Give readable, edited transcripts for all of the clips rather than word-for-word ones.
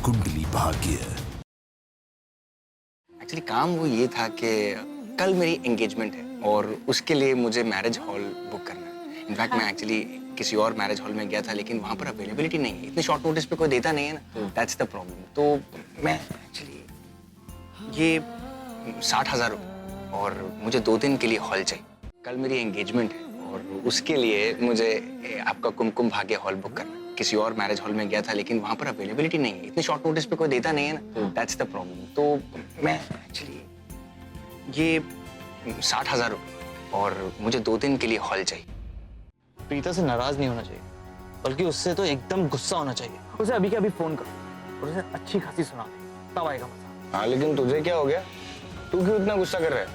Kundali Bhagya. Actually काम वो ये था कि कल मेरी एंगेजमेंट है और उसके लिए मुझे मैरिज हॉल बुक करना है। इनफैक्ट मैं एक्चुअली किसी और मैरिज हॉल में गया था, लेकिन वहाँ पर अवेलेबिलिटी नहीं है। इतने शॉर्ट नोटिस पे कोई देता नहीं है ना, तो दैट्स द प्रॉब्लम। तो मैं एक्चुअली ये 60,000 रुपये और मुझे 2 दिन के लिए हॉल चाहिए। कल मेरी एंगेजमेंट है और उसके लिए मुझे आपका कुमकुम भाग्य हॉल बुक करना है। किसी और मैरिज हॉल में गया था, लेकिन वहाँ पर अवेलेबिलिटी नहीं है। इतने शॉर्ट नोटिस पे कोई देता नहीं है ना, तो दैट्स द प्रॉब्लम। तो मैं एक्चुअली ये 60,000 रुपये और मुझे 2 दिन के लिए हॉल चाहिए। प्रीता से नाराज नहीं होना चाहिए, बल्कि उससे तो एकदम गुस्सा होना चाहिए। उसे अभी के अभी फोन करो और उसे अच्छी खासी सुना दे, तब आएगा मजा। हाँ, लेकिन तुझे क्या हो गया? तू क्यों इतना गुस्सा कर रहा है?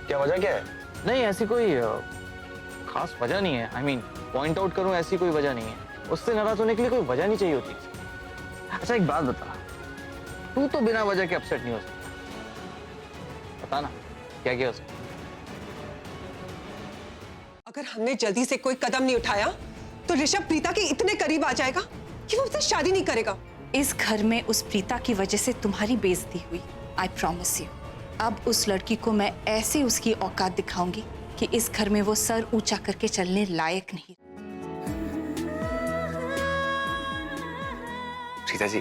क्या वजह क्या है? नहीं, ऐसी कोई खास वजह नहीं है। आई मीन पॉइंट आउट करूं, ऐसी कोई वजह नहीं है। उससे नाराज होने के लिए कोई वजह नहीं चाहिए होती। अच्छा एक बात बता, तू तो बिना वजह के अपसेट नहीं हो सकता। बता ना क्या किया उसने? अगर हमने जल्दी से कोई कदम नहीं उठाया तो ऋषभ प्रीता के इतने करीब आ जाएगा कि वो उससे शादी नहीं करेगा। इस घर में उस प्रीता की वजह से तुम्हारी बेइज्जती हुई। आई प्रॉमिस यू, अब उस लड़की को मैं ऐसी उसकी औकात दिखाऊंगी कि इस घर में वो सर ऊंचा करके चलने लायक नहीं। सीता जी,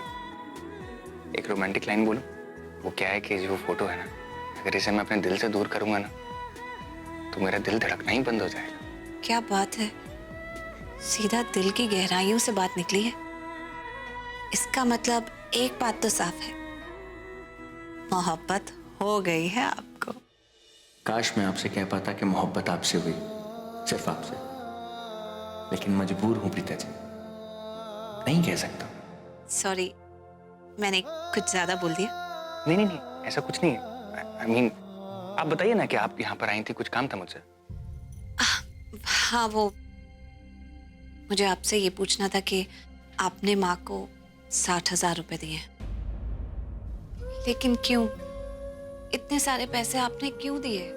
एक रोमांटिक लाइन बोलूं? वो क्या है कि जो फोटो है ना, अगर इसे मैं अपने दिल से दूर करूंगा ना, तो मेरा दिल धड़कना ही बंद हो जाएगा। क्या बात है, सीधा दिल की गहराइयों से बात निकली है। इसका मतलब एक बात तो साफ है, मोहब्बत हो गई है आपको। काश मैं आपसे कह पाता कि मोहब्बत आपसे हुई, सिर्फ आपसे, लेकिन मजबूर हूं प्रीता जी, नहीं कह सकता। सॉरी, मैंने कुछ ज्यादा बोल दिया। नहीं नहीं नहीं, ऐसा कुछ नहीं है। आई मीन, आप बताइए ना कि आप यहाँ पर आई थी, कुछ काम था मुझसे। हाँ, वो मुझे आपसे ये पूछना था कि आपने माँ को 60,000 रुपए दिए हैं, लेकिन क्यों? इतने सारे पैसे आपने क्यों दिए?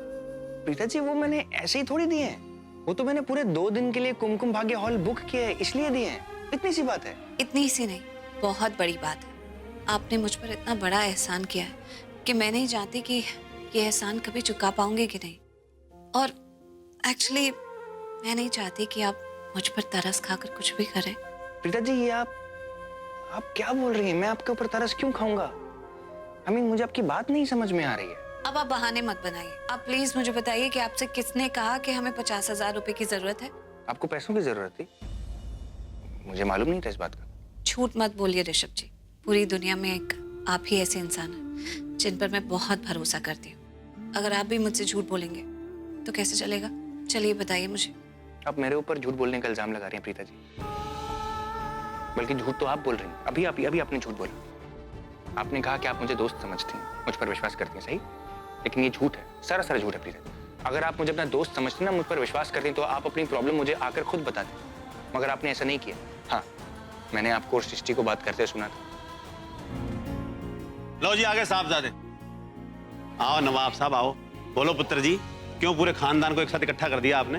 प्रीता जी, वो मैंने ऐसे ही थोड़ी दिए हैं। वो तो मैंने पूरे 2 दिन के लिए कुमकुम भाग्य हॉल बुक किया है, इसलिए दिए हैं। इतनी सी बात है। इतनी सी नहीं, बहुत बड़ी बात है। आपने मुझ पर इतना बड़ा एहसान किया है कि मैं नहीं जानती कि ये एहसान कभी चुका पाऊंगी कि नहीं। और एक्चुअली मैं नहीं चाहती कि आप मुझ पर तरस खाकर कुछ भी करें। प्रीता जी, ये आप क्या बोल रही हैं? मैं आपके ऊपर तरस क्यों खाऊंगा? आई मीन, मुझे आपकी बात नहीं समझ में आ रही है। अब आप बहाने मत बनाइए। आप प्लीज मुझे बताइए कि आपसे किसने कहा कि हमें 50,000 रुपए की जरूरत है? आपको पैसों की जरूरत थी? मुझे मालूम नहीं था इस बात का। झूठ मत बोलिए ऋषभ जी, पूरी दुनिया में एक आप ही ऐसे इंसान हैं जिन पर मैं बहुत भरोसा करती हूँ। अगर आप भी मुझसे झूठ बोलेंगे तो कैसे चलेगा? चलिए बताइए मुझे। आप मेरे ऊपर झूठ बोलने का इल्जाम लगा रही हैं प्रीता जी, बल्कि झूठ तो आप बोल रही हैं। अभी आपने झूठ बोला। आपने कहा कि आप मुझे दोस्त समझती हैं, मुझ पर विश्वास करती हैं, सही? लेकिन ये झूठ है, सारा झूठ है प्रीता जी। अगर आप मुझे अपना दोस्त समझती ना, मुझ पर विश्वास करती तो आप अपनी प्रॉब्लम मुझे आकर खुद बताते, मगर आपने ऐसा नहीं किया। हाँ, मैंने आपको और सृष्टि को बात करते सुना था। लो जी, आगे साहबजादे। आओ नवाब साहब, आओ। बोलो पुत्र जी, क्यों पूरे खानदान को एक साथ इकट्ठा कर दिया आपने?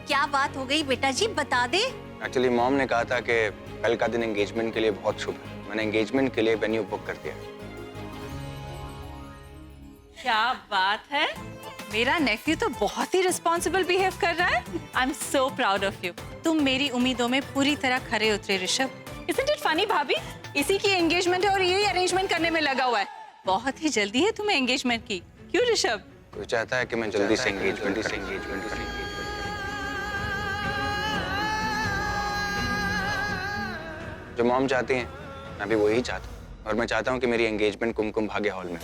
क्या बात हो गई बेटा जी, बता दे। एक्चुअली मॉम ने कहा था कि कल का दिन एंगेजमेंट के लिए बहुत शुभ है। मैंने एंगेजमेंट के लिए वेन्यू बुक कर दिया। क्या बात है, मेरा नेफ्यू तो बहुत ही रिस्पॉन्सिबल बिहेव कर रहा है। I am so proud of you. तुम मेरी उम्मीदों में पूरी तरह खरे उतरे ऋषभ। इजंट इट फनी भाभी, इसी की एंगेजमेंट है और यही अरेंजमेंट करने में लगा हुआ है। बहुत ही जल्दी है तुम्हें एंगेजमेंट की, क्यों ऋषभ? कोई चाहता है कि मैं जल्दी से एंगेजमेंट जो मॉम चाहती हैं, मैं भी वही चाहता हूँ। और मैं चाहता हूँ कि मेरी एंगेजमेंट कुमकुम भाग्य हॉल में।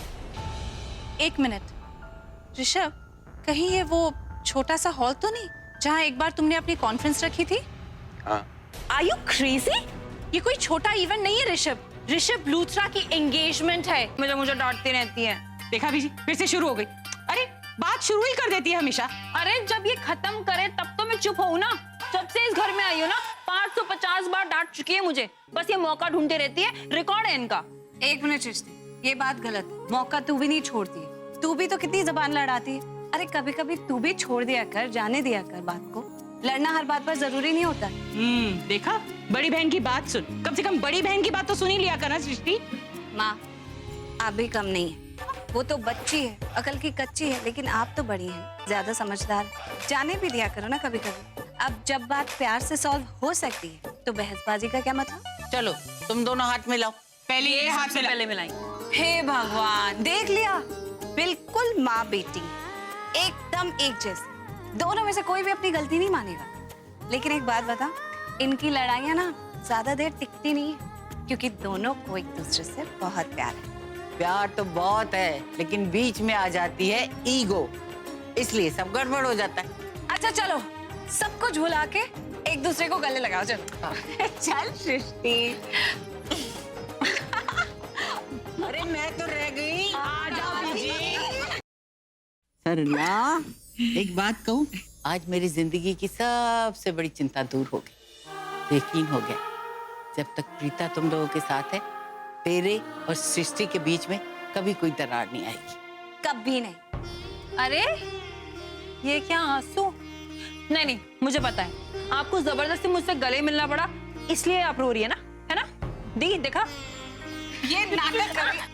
एक मिनट ऋषभ, कहीं ये वो छोटा सा हॉल तो नहीं जहाँ एक बार तुमने अपनी कॉन्फ्रेंस रखी थी? हाँ। Are you crazy? ये कोई छोटा इवेंट नहीं है ऋषभ, ऋषभ लूथरा की एंगेजमेंट है। मुझे डांटती रहती है। देखा भी जी, फिर से शुरू हो गई। अरे बात शुरू ही कर देती है हमेशा। अरे जब ये खत्म करे तब तो मैं चुप हूँ ना। जब से इस घर में आई हूँ ना, 550 बार डांट चुकी है मुझे। बस ये मौका ढूंढती रहती है, रिकॉर्ड है इनका। एक मिनट सृष्टि, ये बात गलत है। मौका तू भी नहीं छोड़ती है, तू भी तो कितनी जबान लड़ाती है। अरे कभी कभी तू भी छोड़ दिया कर, जाने दिया कर बात को। लड़ना हर बात पर जरूरी नहीं होता। देखा, बड़ी बहन की बात सुन, कम से कम बड़ी बहन की बात तो सुन ही लिया करना सृष्टि। माँ, आप भी कम नहीं है। वो तो बच्ची है, अकल की कच्ची है, लेकिन आप तो बड़ी हैं, ज्यादा समझदार। जाने भी दिया करो ना कभी कभी। अब जब बात प्यार से सॉल्व हो सकती है तो बहसबाजी का क्या मतलब? चलो तुम दोनों हाथ मिलाओ। पहले ये हाथ से पहले मिलाई। हे भगवान, देख लिया, बिल्कुल माँ बेटी, एकदम एक जैसे। दोनों में से कोई भी अपनी गलती नहीं मानेगा। लेकिन एक बात बता, इनकी लड़ाइयाँ ना ज्यादा देर टिकती नहीं है, क्योंकि दोनों को एक दूसरे से बहुत प्यार है। प्यार तो बहुत है, लेकिन बीच में आ जाती है ईगो, इसलिए सब गड़बड़ हो जाता है। अच्छा चलो, सब कुछ भुला के एक दूसरे को गले लगाओ, चलो। चल सृष्टि। अरे मैं तो रह गई। सरला, एक बात कहूँ, आज मेरी जिंदगी की सबसे बड़ी चिंता दूर हो गई। यकीन हो गया, जब तक प्रीता तुम लोगों के साथ है, तेरे और सृष्टि के बीच में कभी कोई दरार नहीं आएगी। कभी नहीं। अरे ये क्या आंसू? नहीं नहीं, मुझे पता है आपको जबरदस्ती मुझसे गले मिलना पड़ा, इसलिए आप रो रही है ना? दी देखा, ये नाटक कर रही है।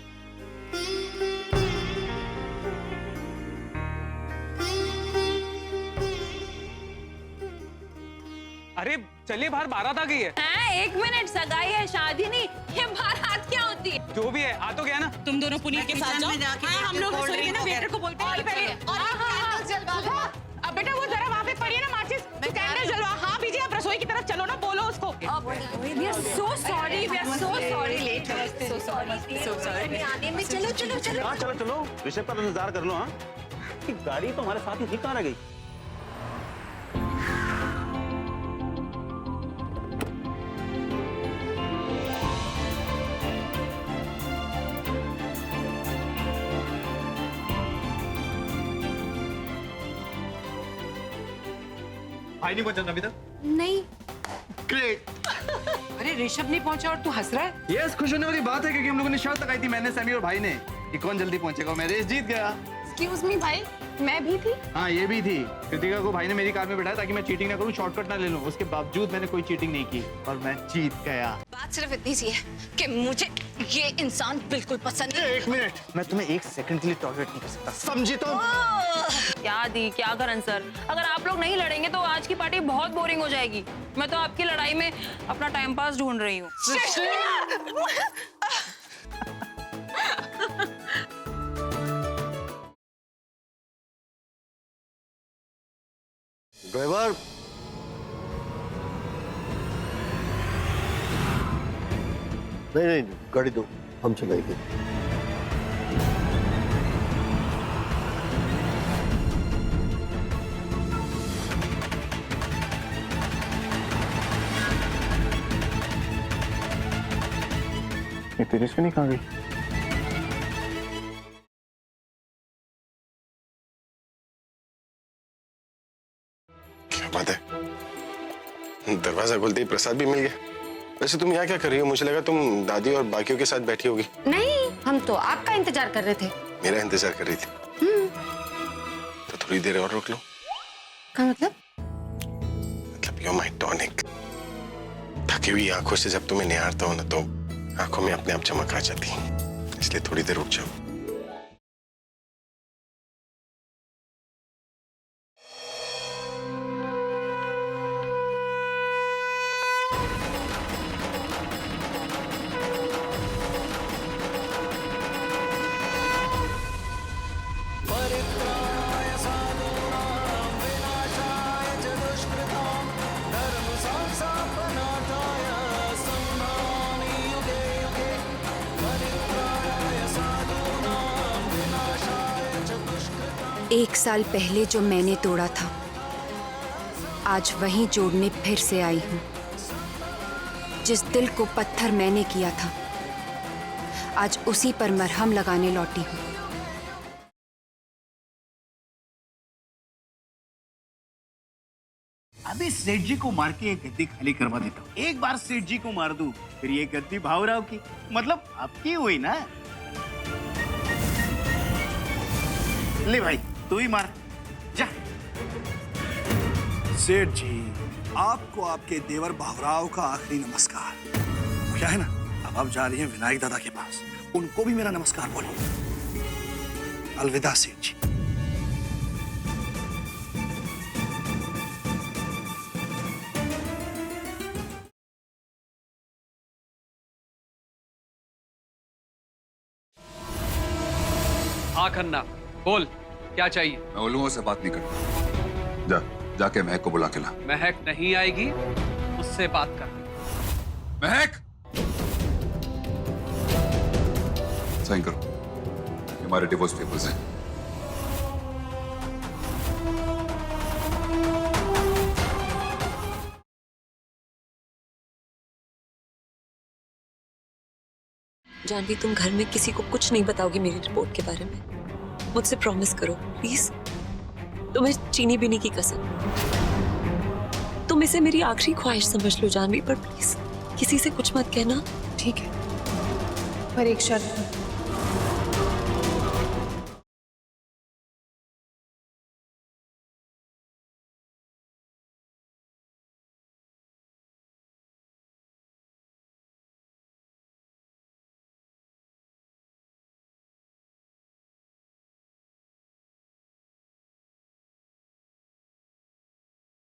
अरे चलिए, बाहर बारात आ गई है। हैं? 1 मिनट, सगाई है, शादी नहीं। ये बारात क्या होती है? जो भी है, आ तो गया ना। तुम दोनों पुनीत के साथ जाओ। हाँ, हम लोग रसोई में ना वेटर को बोलते हैं कि पहले। हाँ, अब बेटा वो जरा वहाँ पे पड़ी है ना माचिस, तो कैंडल जलवा। हाँ बीजी, आप रसोई की तरफ चलो ना, बोलो उसको। We are so sorry, we are so sorry late. So sorry. आने में चलो चलो चलो। हाँ चलो चलो, ऋषभ का तो इंतजार कर लो। हाँ, गाड़ी तो हमारे साथ ही थी, कहाँ रह गई? भाई नहीं पहुंचा अभी तक? नहीं। ग्रेट। अरे ऋषभ नहीं पहुंचा और तू हंस रहा है? यस, खुश होने वाली बात है, क्योंकि हम लोगों ने शर्त लगाई थी, मैंने, सैमी और भाई ने, कि कौन जल्दी पहुंचेगा। मैं रेस जीत गया। एक्सक्यूज मी भाई, मैं भी थी। हाँ, ये भी थी। कृतिका को भाई ने मेरी कार में बैठाया ताकि मैं चीटिंग ना करूं, शॉर्टकट ना ले लूं। उसके बावजूद मैंने कोई चीटिंग नहीं की और मैं जीत गया। बात सिर्फ इतनी सी है कि मुझे ये इंसान बिल्कुल पसंद नहीं। एक मिनट, मैं तुम्हें एक सेकंड के लिए टॉलरेट नहीं कर सकता, समझी तुम? क्या दी, क्या करन सर, अगर आप लोग नहीं लड़ेंगे तो आज की पार्टी बहुत बोरिंग हो जाएगी। मैं तो आपकी लड़ाई में अपना टाइम पास ढूंढ रही हूँ। ड्राइवर, नहीं, गाड़ी दो, हम चलाएंगे। तेजस्विनी कहाँ गई? क्या बात है, दरवाजा खुलते ही प्रसाद भी मिल गया। वैसे तुम यहाँ क्या कर रही हो? मुझे लगा तुम दादी और बाकियों के साथ बैठी होगी। नहीं, हम तो आपका इंतजार कर रहे थे। मेरा इंतजार कर रही थी? तो थोड़ी देर और रुक लो। क्या मतलब? मतलब you're my tonic। थकी हुई आंखों से जब तुम्हें निहारता हो ना, तो आंखों में अपने आप चमक आ जाती है, इसलिए थोड़ी देर रुक जाओ। एक साल पहले जो मैंने तोड़ा था, आज वहीं जोड़ने फिर से आई हूँ। जिस दिल को पत्थर मैंने किया था, आज उसी पर मरहम लगाने लौटी हूँ। अभी सेठ जी को मार के ये गद्दी खाली करवा देता हूँ। एक बार सेठ जी को मार दूं, फिर ये गद्दी भावराव की, मतलब आपकी हुई ना। ले भाई, तू ही मार, जा। सेठ जी, आपको आपके देवर बाबूराव का आखिरी नमस्कार। क्या है ना, अब आप जा रही हैं विनायक दादा के पास, उनको भी मेरा नमस्कार बोलिए। अलविदा सेठ जी। हाँ खन्ना, बोल क्या चाहिए? मैं उन लोगों से बात नहीं करता। जाके महक को बुला के ला। महक नहीं आएगी, उससे बात कर। महक, साइन करो, ये हमारे डिवोर्स पेपर्स हैं। जानवी, तुम घर में किसी को कुछ नहीं बताओगी मेरी रिपोर्ट के बारे में? मुझसे प्रॉमिस करो प्लीज। तुम्हें चीनी बीनी की कसम। तुम इसे मेरी आखिरी ख्वाहिश समझ लो जानवी, पर प्लीज किसी से कुछ मत कहना। ठीक है, पर एक शर्त।